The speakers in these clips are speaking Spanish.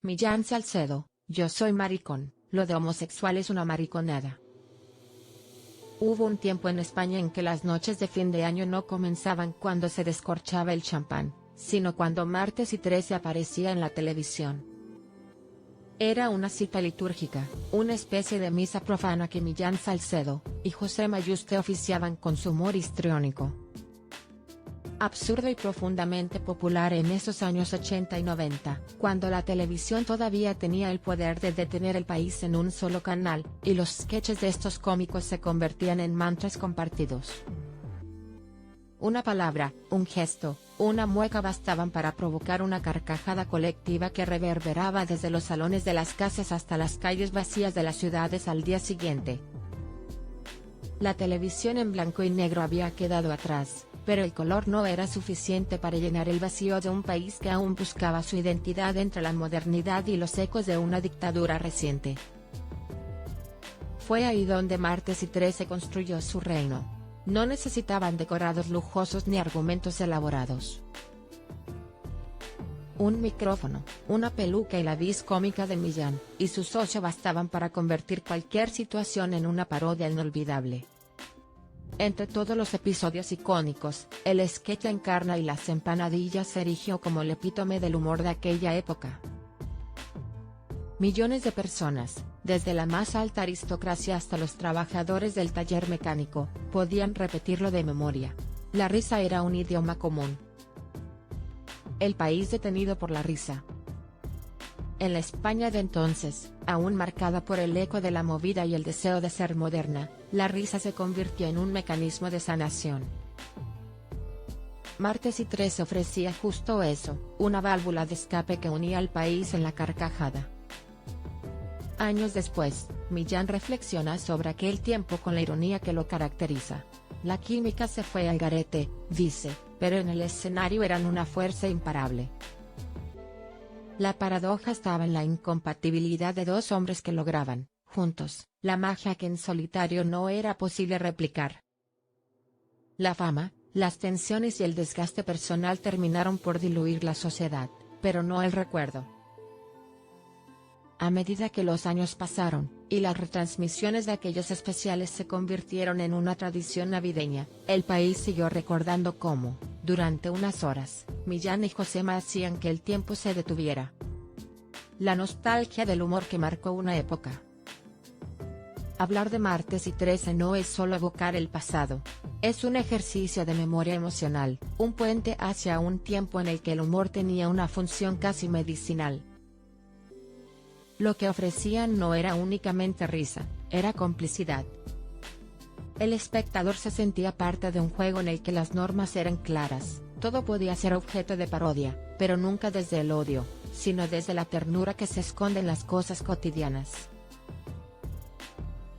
Millán Salcedo, yo soy maricón, lo de homosexual es una mariconada. Hubo un tiempo en España en que las noches de fin de año no comenzaban cuando se descorchaba el champán, sino cuando Martes y 13 aparecía en la televisión. Era una cita litúrgica, una especie de misa profana que Millán Salcedo y José Mayuste oficiaban con su humor histriónico. Absurdo y profundamente popular en esos años 80 y 90, cuando la televisión todavía tenía el poder de detener el país en un solo canal, y los sketches de estos cómicos se convertían en mantras compartidos. Una palabra, un gesto, una mueca bastaban para provocar una carcajada colectiva que reverberaba desde los salones de las casas hasta las calles vacías de las ciudades al día siguiente. La televisión en blanco y negro había quedado atrás, pero el color no era suficiente para llenar el vacío de un país que aún buscaba su identidad entre la modernidad y los ecos de una dictadura reciente. Fue ahí donde Martes y 13 construyó su reino. No necesitaban decorados lujosos ni argumentos elaborados. Un micrófono, una peluca y la vis cómica de Millán y su socio bastaban para convertir cualquier situación en una parodia inolvidable. Entre todos los episodios icónicos, el sketch encarna y las empanadillas se erigió como el epítome del humor de aquella época. Millones de personas, desde la más alta aristocracia hasta los trabajadores del taller mecánico, podían repetirlo de memoria. La risa era un idioma común. El país detenido por la risa. En la España de entonces, aún marcada por el eco de la movida y el deseo de ser moderna, la risa se convirtió en un mecanismo de sanación. Martes y 13 ofrecía justo eso, una válvula de escape que unía al país en la carcajada. Años después, Millán reflexiona sobre aquel tiempo con la ironía que lo caracteriza. La química se fue al garete, dice, pero en el escenario eran una fuerza imparable. La paradoja estaba en la incompatibilidad de dos hombres que lograban, juntos, la magia que en solitario no era posible replicar. La fama, las tensiones y el desgaste personal terminaron por diluir la sociedad, pero no el recuerdo. A medida que los años pasaron, y las retransmisiones de aquellos especiales se convirtieron en una tradición navideña, el país siguió recordando cómo, durante unas horas, Millán y Josema hacían que el tiempo se detuviera. La nostalgia del humor que marcó una época. Hablar de Martes y 13 no es solo evocar el pasado. Es un ejercicio de memoria emocional, un puente hacia un tiempo en el que el humor tenía una función casi medicinal. Lo que ofrecían no era únicamente risa, era complicidad. El espectador se sentía parte de un juego en el que las normas eran claras, todo podía ser objeto de parodia, pero nunca desde el odio, sino desde la ternura que se esconde en las cosas cotidianas.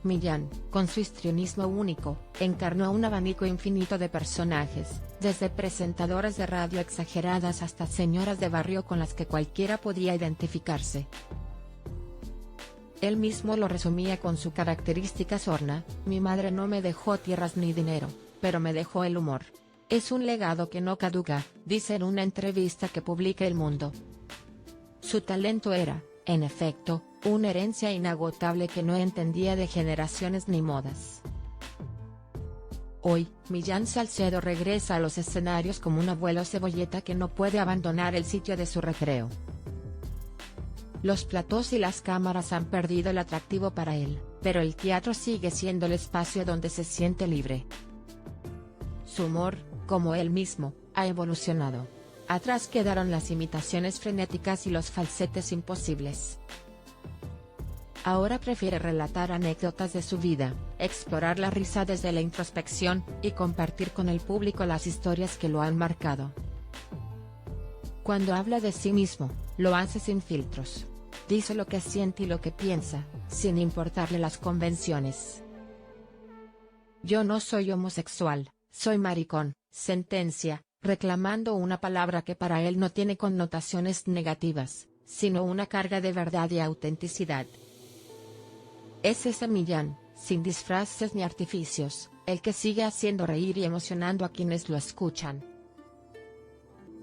Millán, con su histrionismo único, encarnó un abanico infinito de personajes, desde presentadoras de radio exageradas hasta señoras de barrio con las que cualquiera podía identificarse. Él mismo lo resumía con su característica sorna: mi madre no me dejó tierras ni dinero, pero me dejó el humor. Es un legado que no caduca, dice en una entrevista que publica El Mundo. Su talento era, en efecto, una herencia inagotable que no entendía de generaciones ni modas. Hoy, Millán Salcedo regresa a los escenarios como un abuelo cebolleta que no puede abandonar el sitio de su recreo. Los platós y las cámaras han perdido el atractivo para él, pero el teatro sigue siendo el espacio donde se siente libre. Su humor, como él mismo, ha evolucionado. Atrás quedaron las imitaciones frenéticas y los falsetes imposibles. Ahora prefiere relatar anécdotas de su vida, explorar la risa desde la introspección, y compartir con el público las historias que lo han marcado. Cuando habla de sí mismo, lo hace sin filtros. Dice lo que siente y lo que piensa, sin importarle las convenciones. Yo no soy homosexual, soy maricón, sentencia, reclamando una palabra que para él no tiene connotaciones negativas, sino una carga de verdad y autenticidad. Es ese Millán, sin disfraces ni artificios, el que sigue haciendo reír y emocionando a quienes lo escuchan.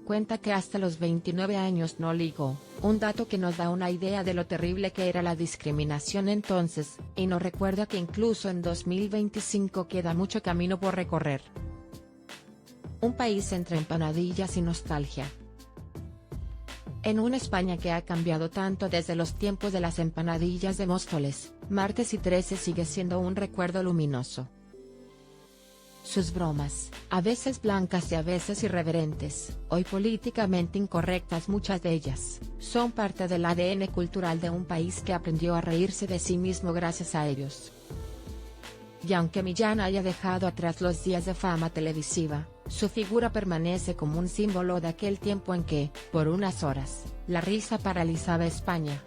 cuenta que hasta los 29 años no ligó, un dato que nos da una idea de lo terrible que era la discriminación entonces, y nos recuerda que incluso en 2025 queda mucho camino por recorrer. Un país entre empanadillas y nostalgia. En una España que ha cambiado tanto desde los tiempos de las empanadillas de Móstoles, martes y 13 sigue siendo un recuerdo luminoso. Sus bromas, a veces blancas y a veces irreverentes, hoy políticamente incorrectas muchas de ellas, son parte del ADN cultural de un país que aprendió a reírse de sí mismo gracias a ellos. Y aunque Millán haya dejado atrás los días de fama televisiva, su figura permanece como un símbolo de aquel tiempo en que, por unas horas, la risa paralizaba España.